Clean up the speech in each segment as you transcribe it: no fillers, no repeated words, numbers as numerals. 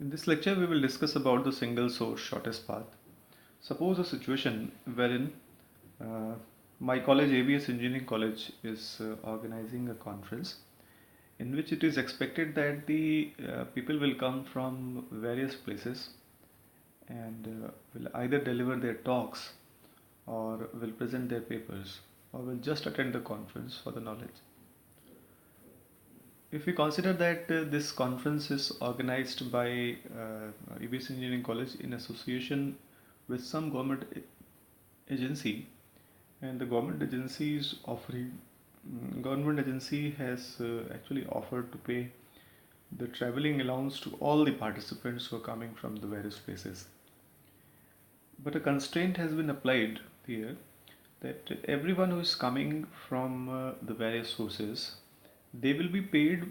In this lecture, we will discuss about the single source shortest path. Suppose a situation wherein uh, my college, ABS Engineering College, is organizing a conference in which it is expected that the people will come from various places and will either deliver their talks or will present their papers or will just attend the conference for the knowledge. If we consider that this conference is organized by ABS Engineering College in association with some government agency, and the government agency is offering, government agency has actually offered to pay the traveling allowance to all the participants who are coming from the various places. But a constraint has been applied here that everyone who is coming from the various sources, they will be paid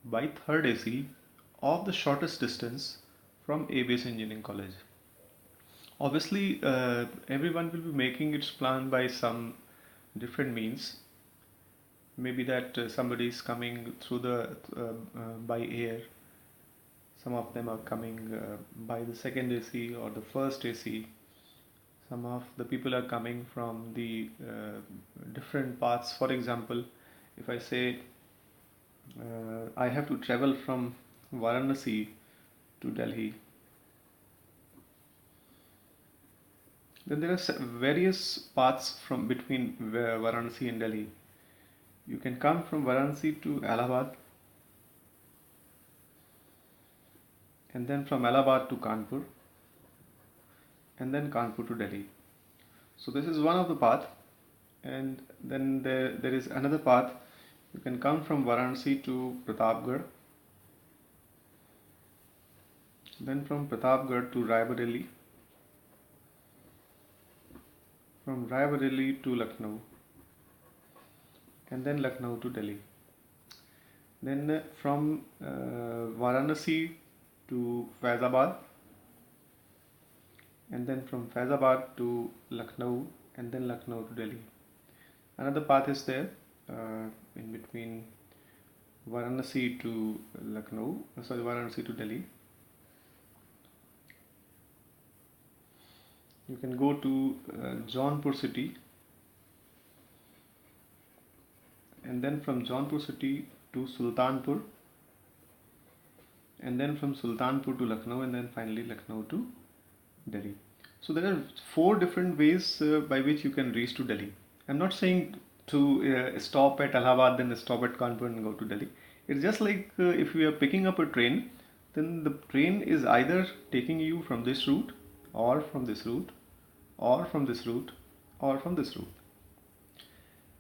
by third AC of the shortest distance from ABS Engineering College. Obviously, everyone will be making its plan by some different means. Maybe that somebody is coming through the by air. Some of them are coming by the second AC or the first AC. Some of the people are coming from the different paths. For example, if I say I have to travel from Varanasi to Delhi, then there are various paths from between Varanasi and Delhi. You can come from Varanasi to Allahabad, and then from Allahabad to Kanpur, and then Kanpur to Delhi. So this is one of the path, and then there is another path. You can come from Varanasi to Pratapgarh, then from Pratapgarh to Raebareli, from Raebareli to Lucknow, and then Lucknow to Delhi. Then from Varanasi to Faizabad, and then from Faizabad to Lucknow, and then Lucknow to Delhi. Another path is there in between Varanasi to Varanasi to Delhi. You can go to Jaunpur city, and then from Jaunpur city to Sultanpur, and then from Sultanpur to Lucknow, and then finally Lucknow to Delhi. So there are 4 different ways by which you can reach to Delhi. I'm not saying to stop at Allahabad, then stop at Kanpur and go to Delhi. It's just like if we are picking up a train, then the train is either taking you from this route, or from this route, or from this route, or from this route.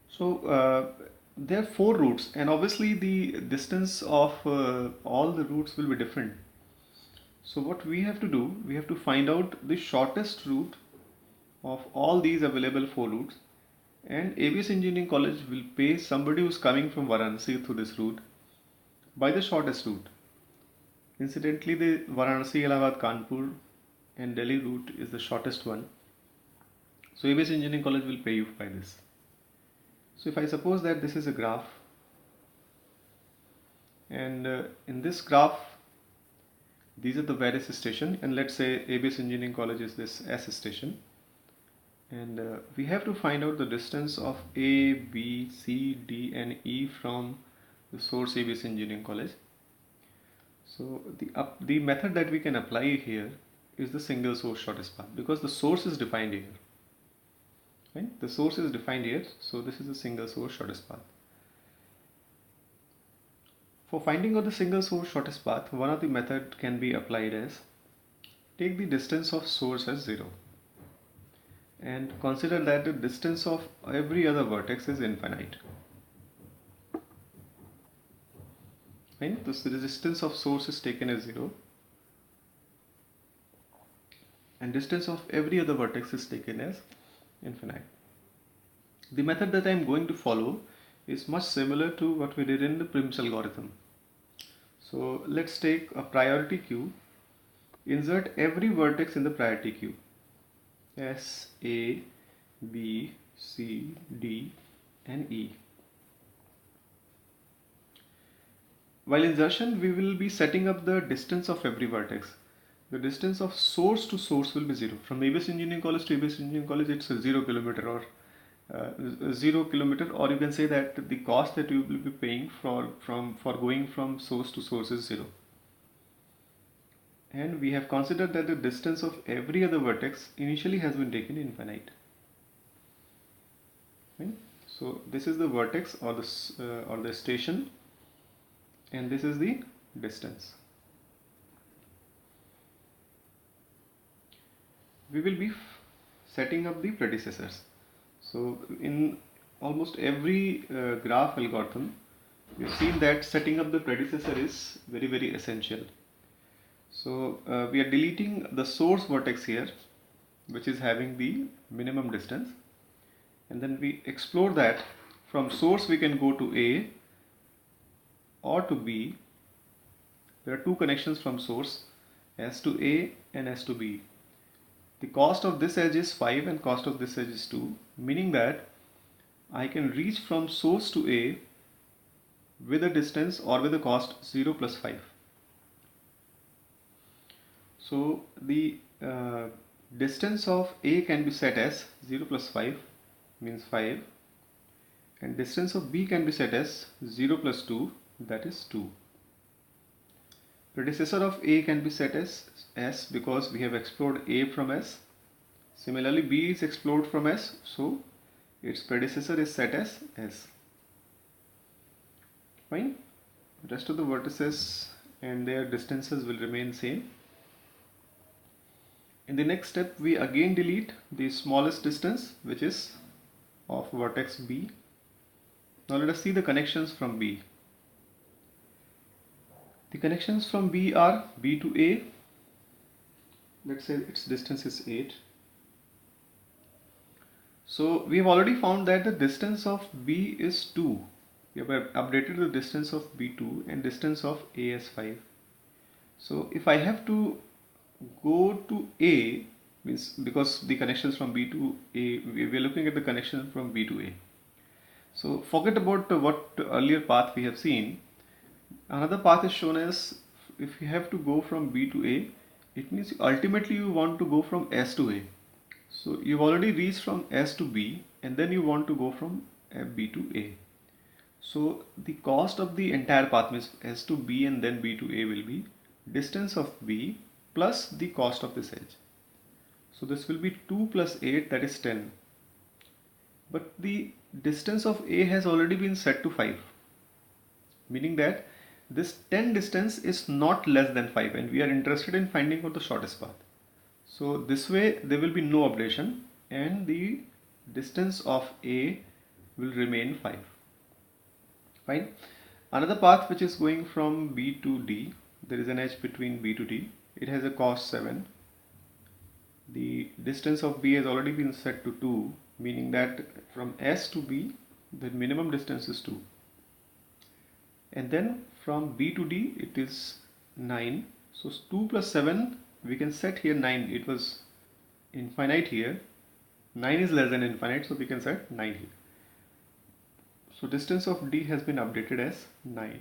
So there are 4 routes, and obviously the distance of all the routes will be different. So what we have to do, we have to find out the shortest route of all these available 4 routes, and ABS Engineering College will pay somebody who's coming from Varanasi through this route by the shortest route. Incidentally, the Varanasi, Allahabad, Kanpur and Delhi route is the shortest one. So ABS Engineering College will pay you by this. So if I suppose that this is a graph, and in this graph these are the various stations, and let's say ABS Engineering College is this S station, and we have to find out the distance of A, B, C, D and E from the source ABS Engineering College. So the method that we can apply here is the single source shortest path, because the source is defined here. Right? The source is defined here, so this is a single source shortest path. For finding out the single source shortest path, one of the method can be applied as take the distance of source as 0 and consider that the distance of every other vertex is infinite. Right? So the distance of source is taken as 0 and distance of every other vertex is taken as infinite. The method that I am going to follow is much similar to what we did in the Prim's algorithm. So let's take a priority queue, insert every vertex in the priority queue, S, A, B, C, D and E. While insertion, we will be setting up the distance of every vertex. The distance of source to source will be 0. From ABS Engineering College to ABS Engineering College, it's a 0 kilometer, or 0 kilometer, or you can say that the cost that you will be paying for going from source to source is 0. And we have considered that the distance of every other vertex initially has been taken infinite. Right? So this is the vertex or the station, and this is the distance. We will be setting up the predecessors. So in almost every graph algorithm, we've seen that setting up the predecessor is very essential. So we are deleting the source vertex here, which is having the minimum distance, and then we explore that from source we can go to A or to B. There are two connections from source, S to A and S to B. The cost of this edge is 5 and cost of this edge is 2, meaning that I can reach from source to A with a distance or with a cost 0 plus 5. So the distance of A can be set as 0 plus 5 means 5, and distance of B can be set as 0 plus 2, that is 2. Predecessor of A can be set as S because we have explored A from S. Similarly, B is explored from S, so its predecessor is set as S. Fine. The rest of the vertices and their distances will remain same. In the next step, we again delete the smallest distance, which is of vertex B. Now let us see the connections from B. The connections from B are B to A. Let's say its distance is 8. So we have already found that the distance of B is 2. We have updated the distance of B2 and distance of A as 5. So if I have to go to A, means because the connections from B to A, we are looking at the connection from B to A. So forget about what earlier path we have seen. Another path is shown as, if you have to go from B to A, it means ultimately you want to go from S to A. So you've already reached from S to B, and then you want to go from B to A. So the cost of the entire path, means S to B and then B to A, will be distance of B plus the cost of this edge. So this will be 2 plus 8, that is 10. But the distance of A has already been set to 5, meaning that this 10 distance is not less than 5, and we are interested in finding out the shortest path. So this way there will be no updation and the distance of A will remain 5. Fine. Another path which is going from B to D, there is an edge between B to D. It has a cost 7. The distance of B has already been set to 2, meaning that from S to B the minimum distance is 2. And then from B to D it is 9. So 2 plus 7, we can set here 9. It was infinite here. 9 is less than infinite, so we can set 9 here. So distance of D has been updated as 9.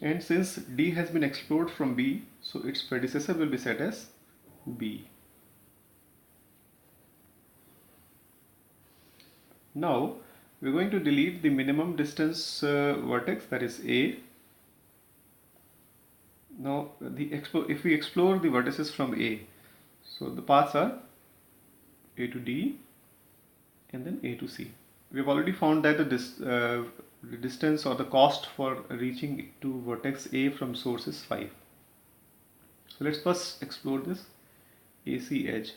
And since D has been explored from B, so its predecessor will be set as B. Now we're going to delete the minimum distance vertex, that is A. Now if we explore the vertices from A, so the paths are A to D and then A to C. We have already found that the distance or the cost for reaching to vertex A from source is 5. So let's first explore this AC edge.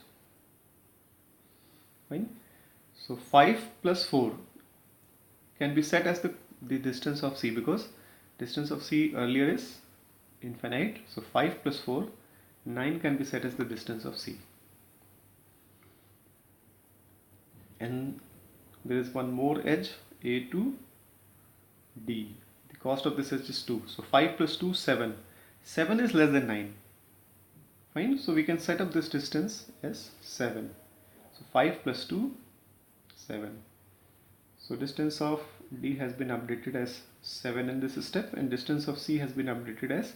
Fine. So 5 plus 4 can be set as the distance of C, because distance of C earlier is infinite. So 5 plus 4, 9 can be set as the distance of C. And there is one more edge, A to D. The cost of this edge is 2. So 5 plus 2, 7. 7 is less than 9. Fine. So we can set up this distance as 7. So 5 plus 2, 7. So distance of D has been updated as 7 in this step, and distance of C has been updated as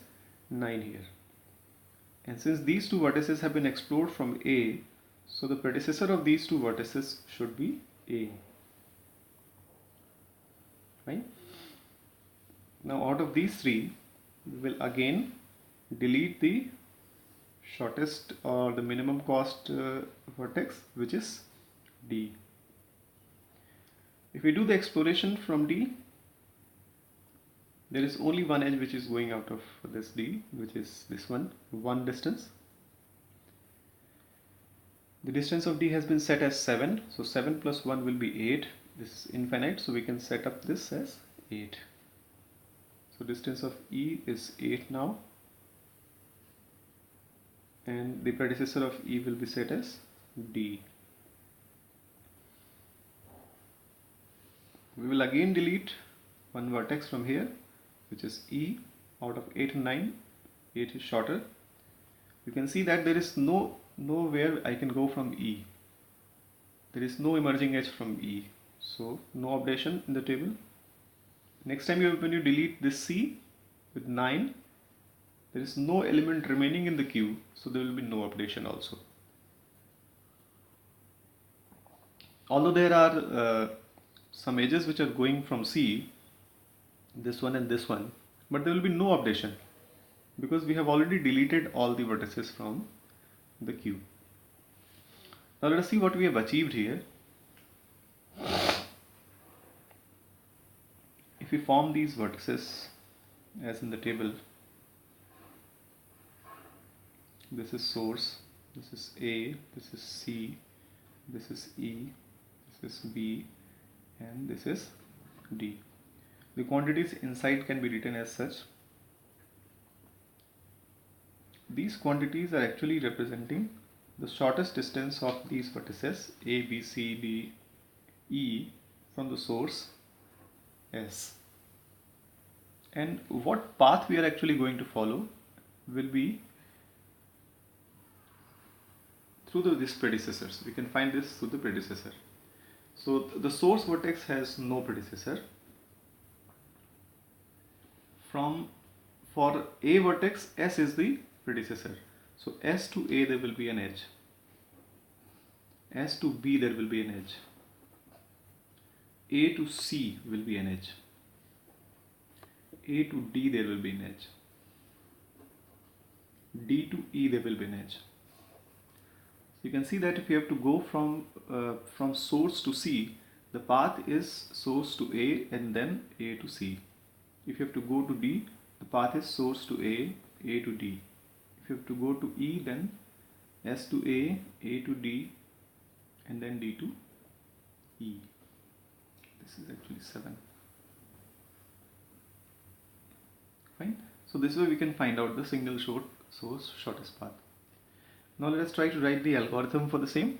9 here. And since these two vertices have been explored from A, so the predecessor of these two vertices should be A. Right? Now out of these three, we will again delete the shortest or the minimum cost vertex, which is D. If we do the exploration from D, there is only one edge which is going out of this D, which is this one distance. The distance of D has been set as 7, so 7 plus 1 will be 8. This is infinite, so we can set up this as 8. So distance of E is 8 now, and the predecessor of E will be set as D. We will again delete one vertex from here, which is E. Out of 8 and 9, 8 is shorter. You can see that there is nowhere I can go from E. There is no emerging edge from E, so no updation in the table. Next time when you delete this C with 9, there is no element remaining in the queue, so there will be no updation also. Although there are some edges which are going from C, this one and this one, but there will be no updation because we have already deleted all the vertices from the queue. Now let us see what we have achieved here. If we form these vertices as in the table, this is source, this is A, this is C, this is E, this is B, and this is D. The quantities inside can be written as such. These quantities are actually representing the shortest distance of these vertices A, B, C, D, E from the source S. And what path we are actually going to follow will be through these predecessors. We can find this through the predecessor. So the source vertex has no predecessor. For A vertex, S is the predecessor. So S to A there will be an edge. S to B there will be an edge. A to C will be an edge. A to D there will be an edge. D to E there will be an edge. You can see that if you have to go from source to C, the path is source to A and then A to C. If you have to go to D, the path is source to A, A to D. If you have to go to E, then S to A to D, and then D to E. This is actually 7. Fine. So this way we can find out the single source shortest path. Now let us try to write the algorithm for the same.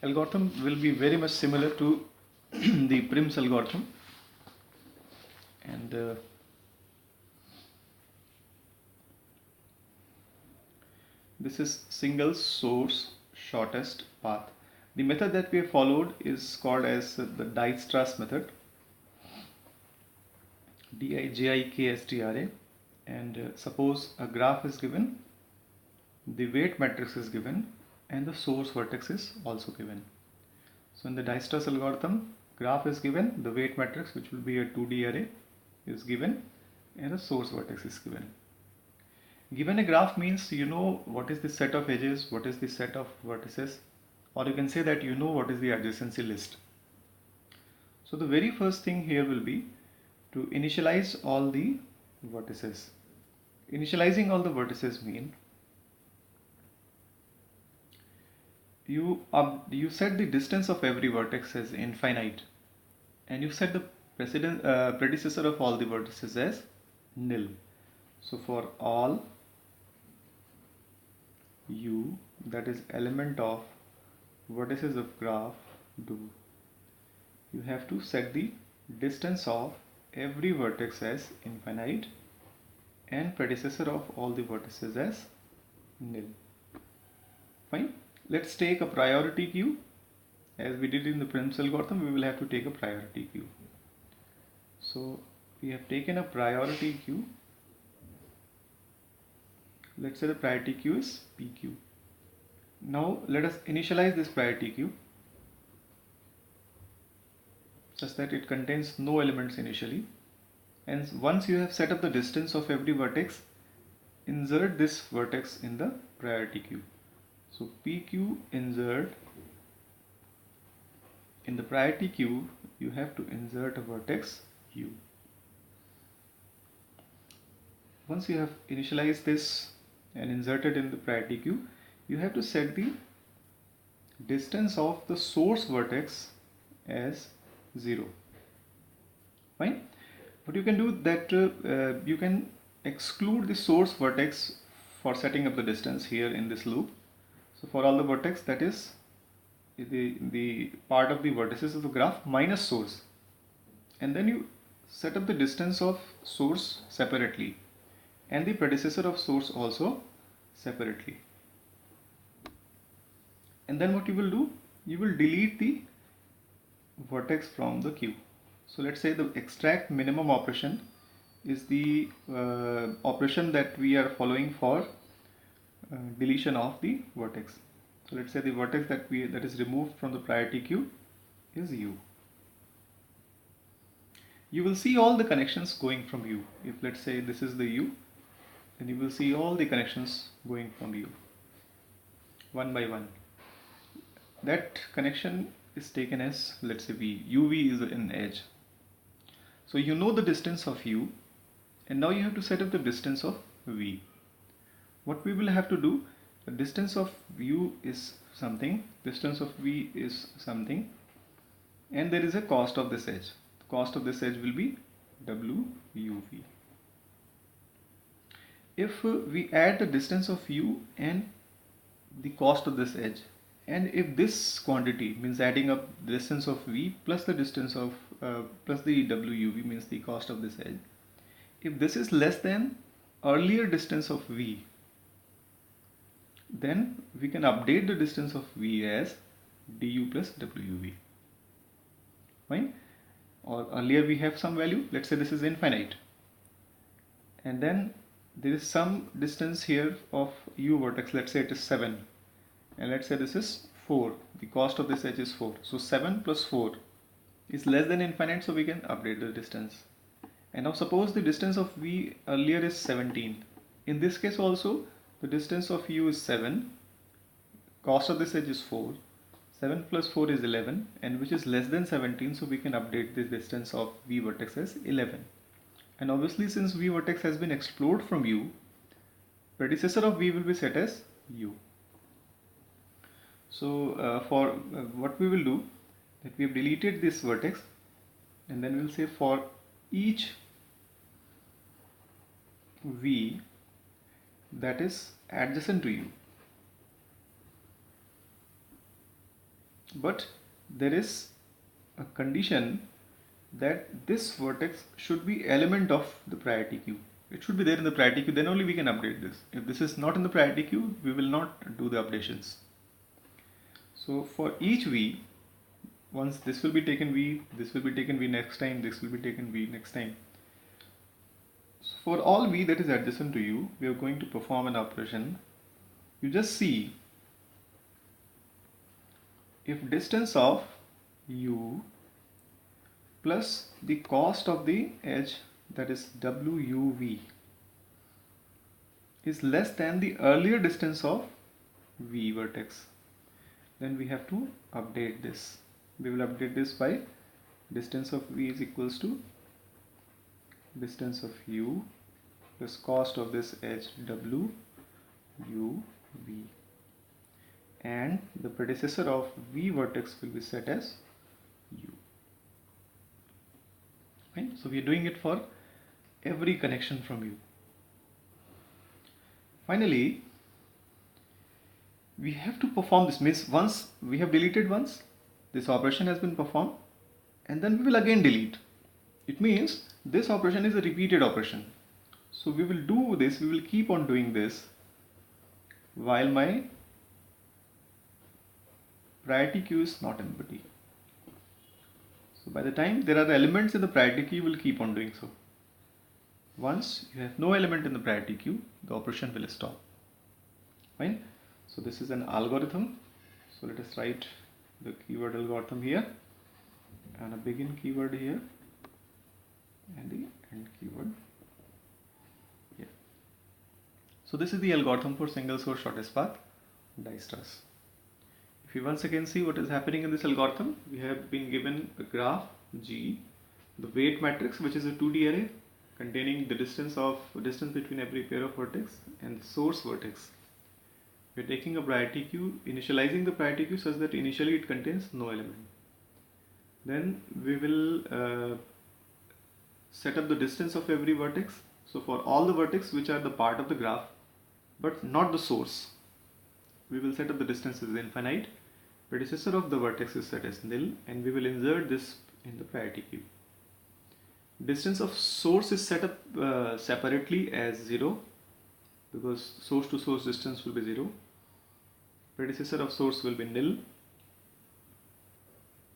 Algorithm will be very much similar to the Prim's algorithm, and this is single source shortest path. The method that we have followed is called as the Dijkstra's method, Dijkstra, and suppose a graph is given, the weight matrix is given, and the source vertex is also given. So in the Dijkstra's algorithm, graph is given, the weight matrix, which will be a 2D array, is given, and the source vertex is given. Given a graph means you know what is the set of edges, what is the set of vertices, or you can say that you know what is the adjacency list. So the very first thing here will be to initialize all the vertices. Initializing all the vertices mean you set the distance of every vertex as infinite, and you set the predecessor of all the vertices as nil. So for all u, that is element of vertices of graph do, you have to set the distance of every vertex as infinite and predecessor of all the vertices as nil. Fine. Let's take a priority queue. As we did in the Prim's algorithm, we will have to take a priority queue. So we have taken a priority queue. Let's say the priority queue is PQ. Now let us initialize this priority queue such that it contains no elements initially. And once you have set up the distance of every vertex, insert this vertex in the priority queue. So PQ insert, in the priority queue you have to insert a vertex U. Once you have initialized this and inserted in the priority queue, you have to set the distance of the source vertex as 0. Fine. But you can do that, you can exclude the source vertex for setting up the distance here in this loop. So for all the vertex, that is the part of the vertices of the graph minus source, and then you set up the distance of source separately and the predecessor of source also separately. And then what you will do, you will delete the vertex from the queue. So let's say the extract minimum operation is the operation that we are following for deletion of the vertex. So let's say the vertex that is removed from the priority queue is U. You will see all the connections going from U. If let's say this is the U, then you will see all the connections going from U one by one. That connection is taken as, let's say, V. UV is an edge. So you know the distance of U, and now you have to set up the distance of V. What we will have to do, the distance of U is something, distance of V is something, and there is a cost of this edge. The cost of this edge will be WUV. If we add the distance of U and the cost of this edge, and if this quantity means adding up the distance of V plus the distance of plus the WUV means the cost of this edge, if this is less than earlier distance of V, then we can update the distance of V as du plus WUV. Fine. Or earlier we have some value, let's say this is infinite, and then there is some distance here of U vertex, let's say it is 7, and let's say this is 4, the cost of this edge is 4, so 7 plus 4 is less than infinite, so we can update the distance. And now suppose the distance of V earlier is 17, in this case also the distance of U is 7, cost of this edge is 4, 7 plus 4 is 11, and which is less than 17, so we can update this distance of V vertex as 11. And obviously since V vertex has been explored from U, predecessor of V will be set as U. So for what we will do, that we have deleted this vertex, and then we will say for each V that is adjacent to U, but there is a condition that this vertex should be element of the priority queue. It should be there in the priority queue, then only we can update this. If this is not in the priority queue, we will not do the updations. So for each V, once this will be taken V, this will be taken V next time, this will be taken V next time. So for all V that is adjacent to U, we are going to perform an operation. You just see if distance of U plus the cost of the edge, that is WUV, is less than the earlier distance of V vertex, then we have to update this. We will update this by distance of V is equals to distance of U plus cost of this edge WUV, and the predecessor of V vertex will be set as U. Right? So we are doing it for every connection from U. Finally, we have to perform this, means once we have deleted once, this operation has been performed, and then we will again delete. It means this operation is a repeated operation. So we will do this, we will keep on doing this while my priority queue is not empty. So So by the time there are elements in the priority queue, you will keep on doing so. Once you have no element in the priority queue, the operation will stop. Fine. So this is an algorithm. So let us write the keyword algorithm here, and a begin keyword here, and the end keyword here. So this is the algorithm for single source shortest path, Dijkstra's. If you once again see what is happening in this algorithm, we have been given a graph G, the weight matrix, which is a 2D array containing the distance between every pair of vertex and the source vertex. We are taking a priority queue, initializing the priority queue such that initially it contains no element. Then we will set up the distance of every vertex. So for all the vertex which are the part of the graph but not the source, we will set up the distance as infinite. Predecessor of the vertex is set as nil, and we will insert this in the priority queue. Distance of source is set up separately as 0, because source to source distance will be 0. Predecessor of source will be nil,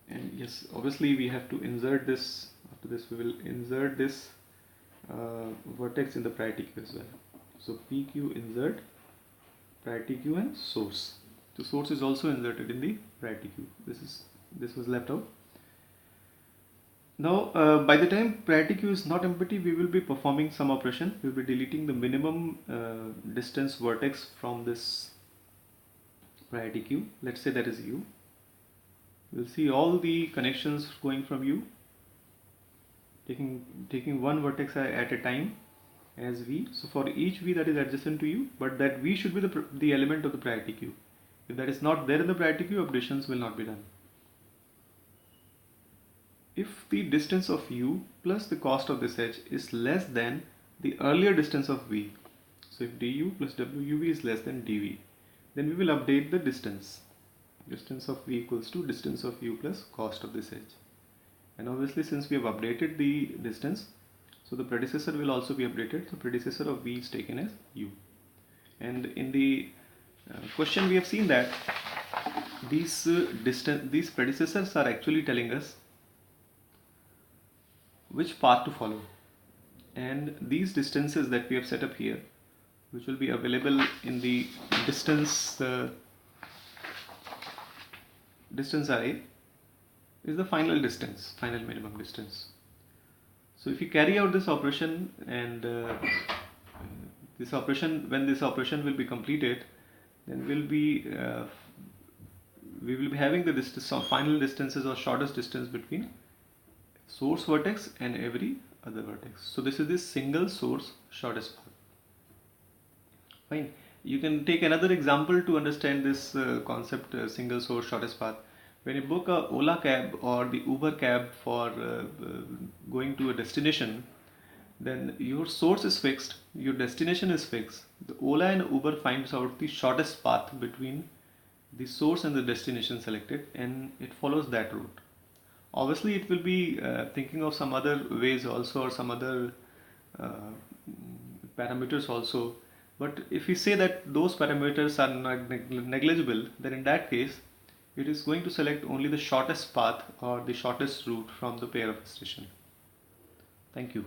and yes, obviously we have to insert this. After this we will insert this vertex in the priority queue as well. So PQ insert priority queue and source. The source is also inserted in the priority queue. This was left out. Now by the time priority queue is not empty, we will be performing some operation. We will be deleting the minimum distance vertex from this priority queue. Let's say that is U. We'll see all the connections going from U, taking one vertex at a time as V. So for each V that is adjacent to U, but that V should be the element of the priority queue. If that is not there in the priority queue, updations will not be done. If the distance of U plus the cost of this edge is less than the earlier distance of V, so if du plus WUV is less than dV, then we will update the distance. Distance of V equals to distance of U plus cost of this edge. And obviously since we have updated the distance, so the predecessor will also be updated. So predecessor of V is taken as U. And in the question we have seen that these predecessors are actually telling us which path to follow, and these distances that we have set up here, which will be available in the distance array, is the final minimum distance. So if you carry out this operation, and when this operation will be completed, then we will be having the final distances or shortest distance between source vertex and every other vertex. So this is the single source shortest path. Fine. You can take another example to understand this concept, single source shortest path. When you book a Ola cab or the Uber cab for going to a destination, then your source is fixed, your destination is fixed. The Ola and Uber finds out the shortest path between the source and the destination selected, and it follows that route. Obviously it will be thinking of some other ways also, or some other parameters also, but if we say that those parameters are negligible, then in that case it is going to select only the shortest path or the shortest route from the pair of station. Thank you.